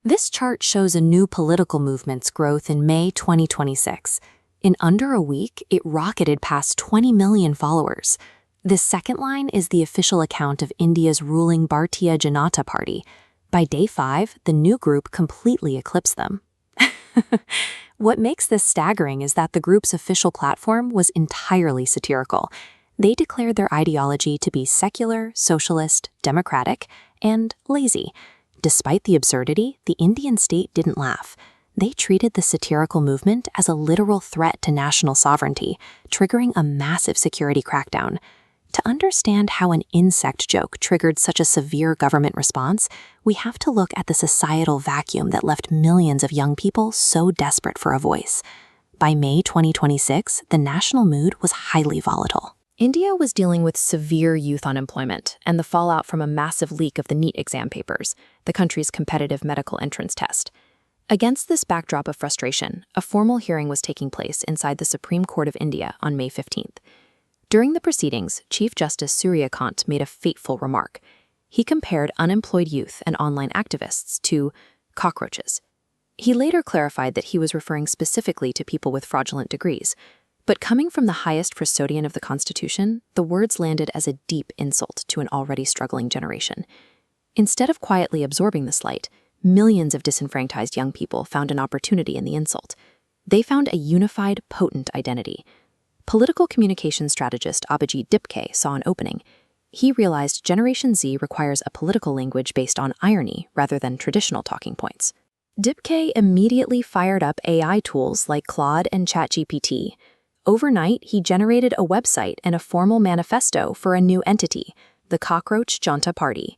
This chart shows a new political movement's growth in May 2026. In under a week, it rocketed past 20 million followers. This second line is the official account of India's ruling Bharatiya Janata Party. By day 5, the new group completely eclipsed them. What makes this staggering is that the group's official platform was entirely satirical. They declared their ideology to be secular, socialist, democratic, and lazy. Despite the absurdity, the Indian state didn't laugh. They treated the satirical movement as a literal threat to national sovereignty, triggering a massive security crackdown. To understand how an insect joke triggered such a severe government response, we have to look at the societal vacuum that left millions of young people so desperate for a voice. By May 2026, the national mood was highly volatile. India was dealing with severe youth unemployment and the fallout from a massive leak of the NEET exam papers, the country's competitive medical entrance test. Against this backdrop of frustration, a formal hearing was taking place inside the Supreme Court of India on May 15th. During the proceedings, Chief Justice Surya Kant made a fateful remark. He compared unemployed youth and online activists to cockroaches. He later clarified that he was referring specifically to people with fraudulent degrees, but coming from the highest custodian of the Constitution, the words landed as a deep insult to an already struggling generation. Instead of quietly absorbing the slight, millions of disenfranchised young people found an opportunity in the insult. They found a unified, potent identity. Political communication strategist Abhijit Dipke saw an opening. He realized Generation Z requires a political language based on irony rather than traditional talking points. Dipke immediately fired up AI tools like Claude and ChatGPT. Overnight, he generated a website and a formal manifesto for a new entity, the Cockroach Janta Party.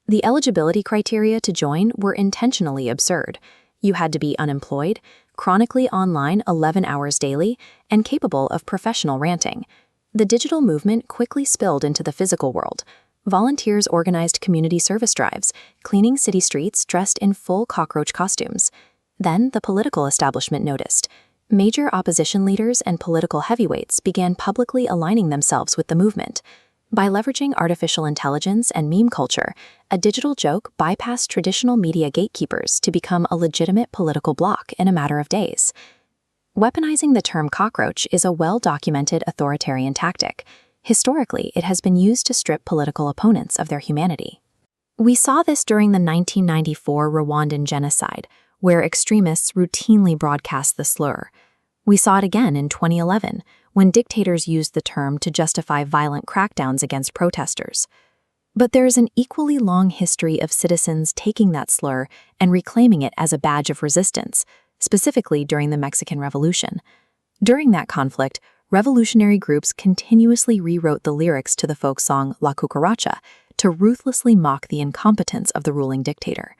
The eligibility criteria to join were intentionally absurd. You had to be unemployed, chronically online 11 hours daily, and capable of professional ranting. The digital movement quickly spilled into the physical world. Volunteers organized community service drives, cleaning city streets dressed in full cockroach costumes. Then the political establishment noticed. Major opposition leaders and political heavyweights began publicly aligning themselves with the movement. By leveraging artificial intelligence and meme culture, a digital joke bypassed traditional media gatekeepers to become a legitimate political bloc in a matter of days. Weaponizing the term cockroach is a well-documented authoritarian tactic. Historically, it has been used to strip political opponents of their humanity. We saw this during the 1994 Rwandan genocide, where extremists routinely broadcast the slur. We saw it again in 2011, when dictators used the term to justify violent crackdowns against protesters. But there is an equally long history of citizens taking that slur and reclaiming it as a badge of resistance, specifically during the Mexican Revolution. During that conflict, revolutionary groups continuously rewrote the lyrics to the folk song La Cucaracha to ruthlessly mock the incompetence of the ruling dictator.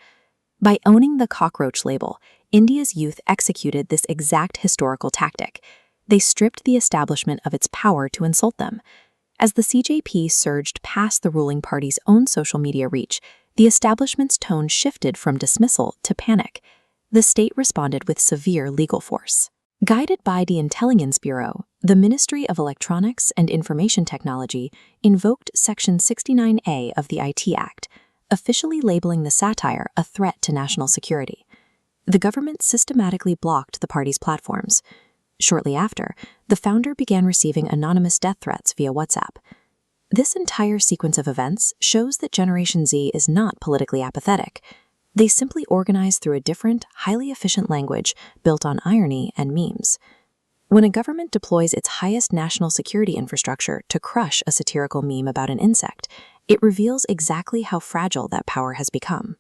By owning the cockroach label, India's youth executed this exact historical tactic. They stripped the establishment of its power to insult them. As the CJP surged past the ruling party's own social media reach, the establishment's tone shifted from dismissal to panic. The state responded with severe legal force. Guided by the Intelligence Bureau, the Ministry of Electronics and Information Technology invoked Section 69A of the IT Act, officially labeling the satire a threat to national security. The government systematically blocked the party's platforms. Shortly after, the founder began receiving anonymous death threats via WhatsApp. This entire sequence of events shows that Generation Z is not politically apathetic. They simply organize through a different, highly efficient language built on irony and memes. When a government deploys its highest national security infrastructure to crush a satirical meme about an insect, it reveals exactly how fragile that power has become.